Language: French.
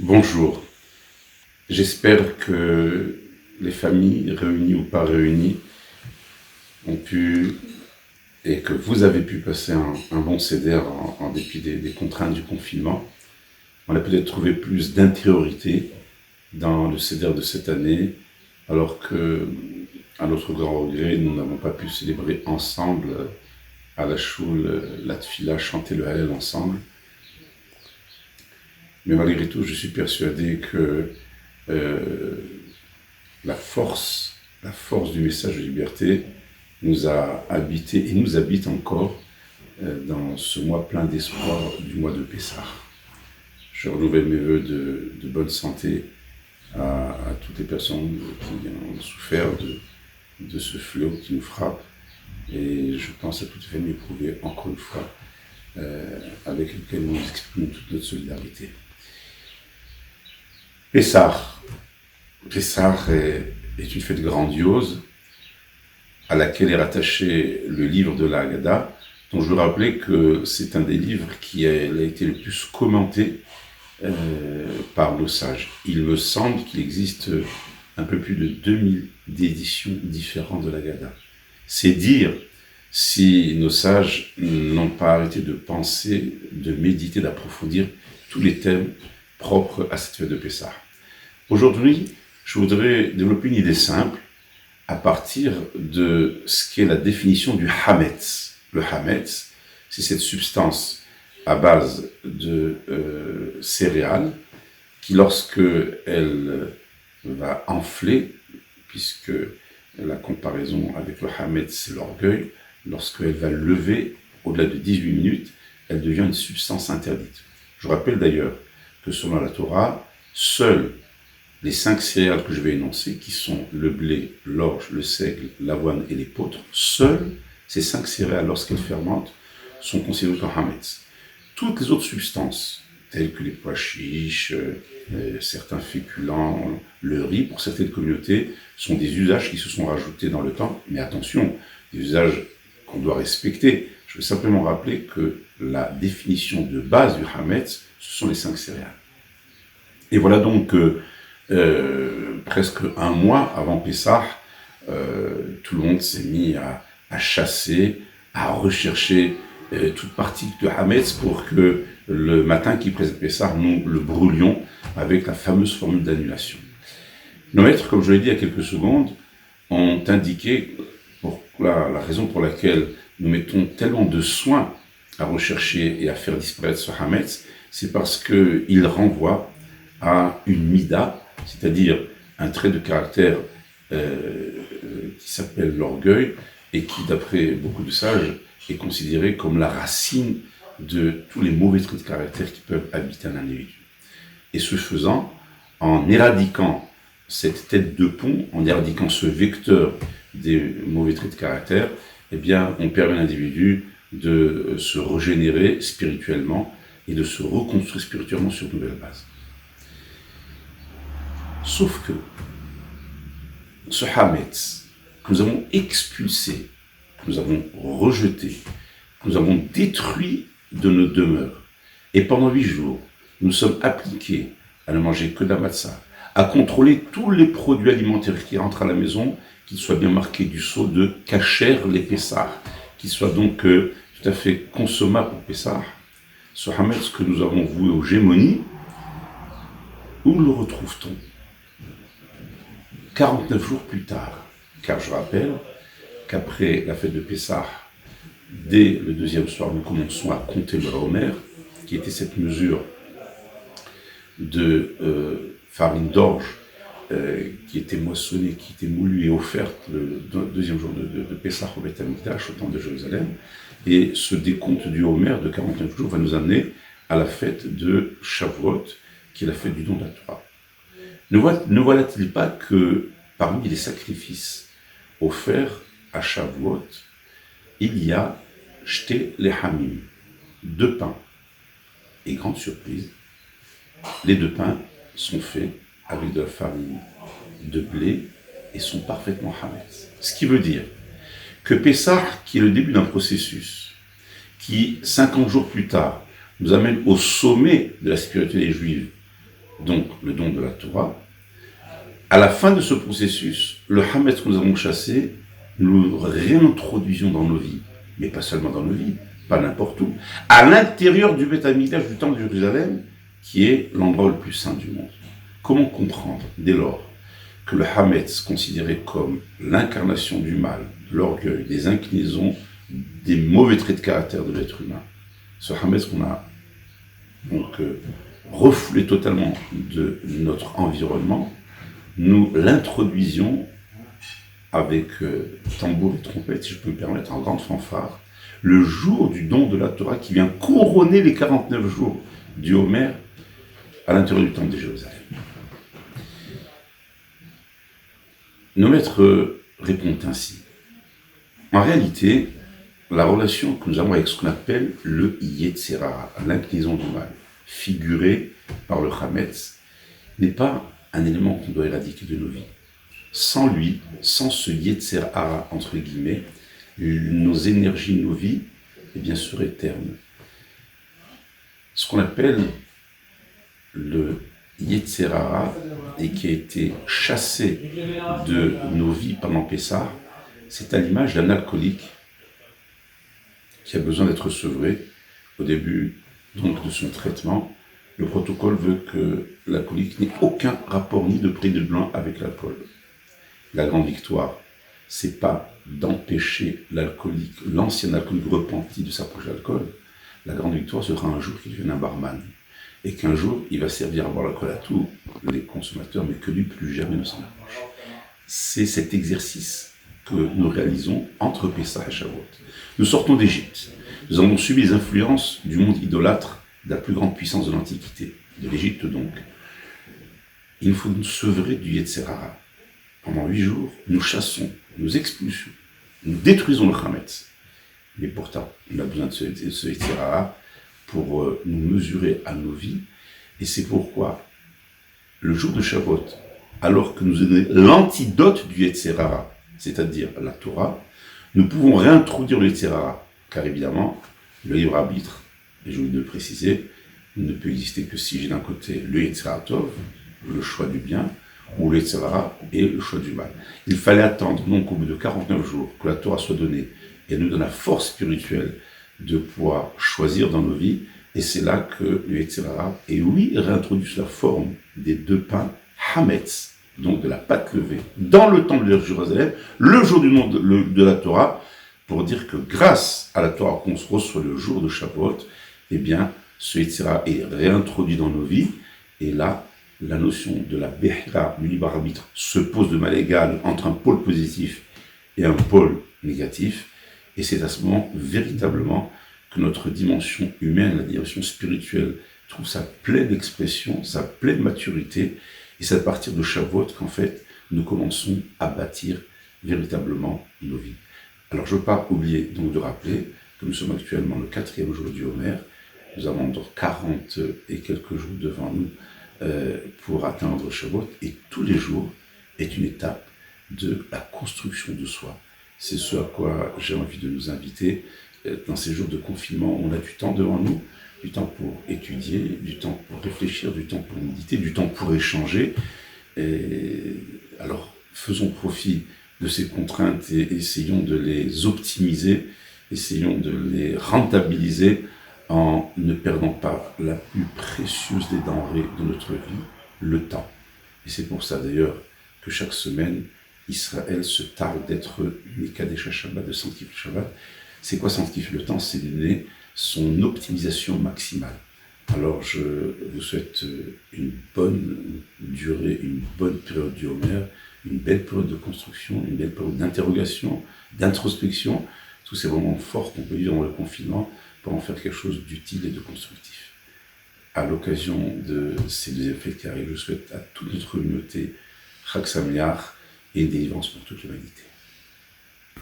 Bonjour, j'espère que les familles, réunies ou pas réunies, ont pu et que vous avez pu passer un bon CDR en dépit des contraintes du confinement. On a peut-être trouvé plus d'intériorité dans le CDR de cette année, alors que, à notre grand regret, nous n'avons pas pu célébrer ensemble à la choule, la tfila, chanter le Hallel ensemble. Mais malgré tout, je suis persuadé que euh, la force du message de liberté nous a habité et nous habite encore dans ce mois plein d'espoir du mois de Pessah. Je renouvelle mes voeux de bonne santé à toutes les personnes qui ont souffert de ce fléau qui nous frappe. Et je pense à toutes les familles éprouvées, encore une fois, avec lesquelles nous exprimons toute notre solidarité. Pessah. Pessah est une fête grandiose à laquelle est rattaché le livre de la Haggadah, dont je veux rappeler que c'est un des livres qui a été le plus commenté par nos sages. Il me semble qu'il existe un peu plus de 2000 éditions différentes de la Haggadah. C'est dire si nos sages n'ont pas arrêté de penser, de méditer, d'approfondir tous les thèmes propres à cette fête de Pessah. Aujourd'hui, je voudrais développer une idée simple à partir de ce qu'est la définition du hametz. Le hametz, c'est cette substance à base de céréales qui, lorsque elle va enfler, puisque la comparaison avec le hametz, c'est l'orgueil, lorsqu'elle va lever au-delà de 18 minutes, elle devient une substance interdite. Je rappelle d'ailleurs que selon la Torah, seuls les 5 céréales que je vais énoncer, qui sont le blé, l'orge, le seigle, l'avoine et l'épeautre, seules ces 5 céréales, lorsqu'elles fermentent, sont considérées comme hametz. Toutes les autres substances, telles que les pois chiches, certains féculents, le riz, pour certaines communautés, sont des usages qui se sont rajoutés dans le temps. Mais attention, des usages qu'on doit respecter. Je veux simplement rappeler que la définition de base du hametz, ce sont les 5 céréales. Et voilà donc presque un mois avant Pessah, tout le monde s'est mis à chasser, à rechercher toute partie de hametz pour que le matin qui précède Pessah, nous le brûlions avec la fameuse formule d'annulation. Nos maîtres, comme je l'ai dit il y a quelques secondes, ont indiqué la raison pour laquelle nous mettons tellement de soin à rechercher et à faire disparaître ce hametz, c'est parce qu'il renvoie à une mida, c'est-à-dire un trait de caractère qui s'appelle l'orgueil et qui, d'après beaucoup de sages, est considéré comme la racine de tous les mauvais traits de caractère qui peuvent habiter un individu. Et ce faisant, en éradiquant cette tête de pont, en éradiquant ce vecteur des mauvais traits de caractère, eh bien, on permet à l'individu de se régénérer spirituellement et de se reconstruire spirituellement sur de nouvelles bases. Sauf que ce hametz que nous avons expulsé, que nous avons rejeté, que nous avons détruit de nos demeures, et pendant 8 jours, nous sommes appliqués à ne manger que de la matzah, à contrôler tous les produits alimentaires qui rentrent à la maison, qu'ils soient bien marqués du sceau de kasher les Pessah, qu'ils soient donc tout à fait consommables pour Pessah. Ce hametz que nous avons voué aux gémonies, où le retrouve-t-on 49 jours plus tard, car je rappelle qu'après la fête de Pessah, dès le 2e soir, nous commençons à compter le Homer, qui était cette mesure de farine d'orge qui était moissonnée, qui était moulue et offerte le 2e jour de Pessah au Beth Amikdash, au temple de Jérusalem. Et ce décompte du Homer de 49 jours va nous amener à la fête de Shavuot, qui est la fête du don de la Torah. Ne voilà-t-il pas que parmi les sacrifices offerts à Shavuot, il y a Shte Lehamim, 2 pains. Et grande surprise, les 2 pains sont faits avec de la farine de blé et sont parfaitement hametz. Ce qui veut dire que Pessah, qui est le début d'un processus, qui 50 jours plus tard nous amène au sommet de la spiritualité juive, donc le don de la Torah, à la fin de ce processus, le Hametz que nous avons chassé, nous le réintroduisons dans nos vies, mais pas seulement dans nos vies, pas n'importe où, à l'intérieur du Beth Amikdash du Temple de Jérusalem, qui est l'endroit le plus saint du monde. Comment comprendre, dès lors, que le Hametz, considéré comme l'incarnation du mal, de l'orgueil, des inclinaisons, des mauvais traits de caractère de l'être humain, ce Hametz qu'on a donc refoulé totalement de notre environnement, nous l'introduisions avec tambour et trompette, si je peux me permettre, en grande fanfare, le jour du don de la Torah qui vient couronner les 49 jours du Homer à l'intérieur du temple de Jérusalem. Nos maîtres répondent ainsi. En réalité, la relation que nous avons avec ce qu'on appelle le Yetzer Hara, l'inclinaison du mal, figurée par le Hametz, n'est pas un élément qu'on doit éradiquer de nos vies. Sans lui, sans ce Yetzer Hara, entre guillemets, nos énergies, nos vies, eh bien, seraient ternes. Ce qu'on appelle le Yetzer Hara, et qui a été chassé de nos vies pendant Pessah, c'est à l'image d'un alcoolique qui a besoin d'être sevré au début donc, de son traitement. Le protocole veut que l'alcoolique n'ait aucun rapport ni de près ni de loin avec l'alcool. La grande victoire, c'est pas d'empêcher l'alcoolique, l'ancien alcoolique repenti de s'approcher de l'alcool. La grande victoire sera un jour qu'il devienne un barman. Et qu'un jour, il va servir à boire l'alcool à tous les consommateurs, mais que lui, plus jamais ne s'en approche. C'est cet exercice que nous réalisons entre Pessah et Shavuot. Nous sortons d'Égypte. Nous avons subi les influences du monde idolâtre de la plus grande puissance de l'Antiquité, de l'Égypte donc. Il faut nous sevrer du Yetzer Hara. Pendant 8 jours, nous chassons, nous expulsons, nous détruisons le Hametz. Mais pourtant, on a besoin de ce Yetzer Hara pour nous mesurer à nos vies. Et c'est pourquoi, le jour de Shavuot, alors que nous avons l'antidote du Yetzer Hara, c'est-à-dire la Torah, nous pouvons réintroduire le Yetzer Hara. Car évidemment, le libre arbitre, et j'ai oublié de le préciser, ne peut exister que si j'ai d'un côté le Yetzer Hara Tov, le choix du bien, ou le Yetzer Hara et le choix du mal. Il fallait attendre, donc au bout de 49 jours, que la Torah soit donnée, et elle nous donne la force spirituelle de pouvoir choisir dans nos vies, et c'est là que le Yetzer Hara est, oui, réintroduit sous la forme des 2 pains Hametz, donc de la pâte levée, dans le temple de Jérusalem, le jour du nom de la Torah, pour dire que grâce à la Torah qu'on se reçoit le jour de Shavuot, eh bien, ce Yetzer Hara est réintroduit dans nos vies, et là, la notion de la Bechira, du libre arbitre, se pose de mal égal entre un pôle positif et un pôle négatif, et c'est à ce moment, véritablement, que notre dimension humaine, la dimension spirituelle, trouve sa pleine expression, sa pleine maturité, et c'est à partir de Shavuot qu'en fait, nous commençons à bâtir véritablement nos vies. Alors, je ne veux pas oublier donc de rappeler que nous sommes actuellement le 4e jour du Homer. Nous avons donc 40 et quelques jours devant nous pour atteindre Shavuot. Et tous les jours est une étape de la construction de soi. C'est ce à quoi j'ai envie de nous inviter. Dans ces jours de confinement, on a du temps devant nous, du temps pour étudier, du temps pour réfléchir, du temps pour méditer, du temps pour échanger. Alors, faisons profit de ces contraintes et essayons de les optimiser, essayons de les rentabiliser en ne perdant pas la plus précieuse des denrées de notre vie, le temps. Et c'est pour ça d'ailleurs que chaque semaine, Israël se targue d'être Mekadesh Shabbat, de sanctifier le Shabbat. C'est quoi sanctifier le temps? C'est donner son optimisation maximale. Alors je vous souhaite une bonne durée, une bonne période du Homer, une belle période de construction, une belle période d'interrogation, d'introspection, tous ces moments forts qu'on peut vivre dans le confinement pour en faire quelque chose d'utile et de constructif. À l'occasion de ces 2e fêtes qui arrivent, je souhaite à toute notre communauté Chag Sameach et une délivrance pour toute l'humanité.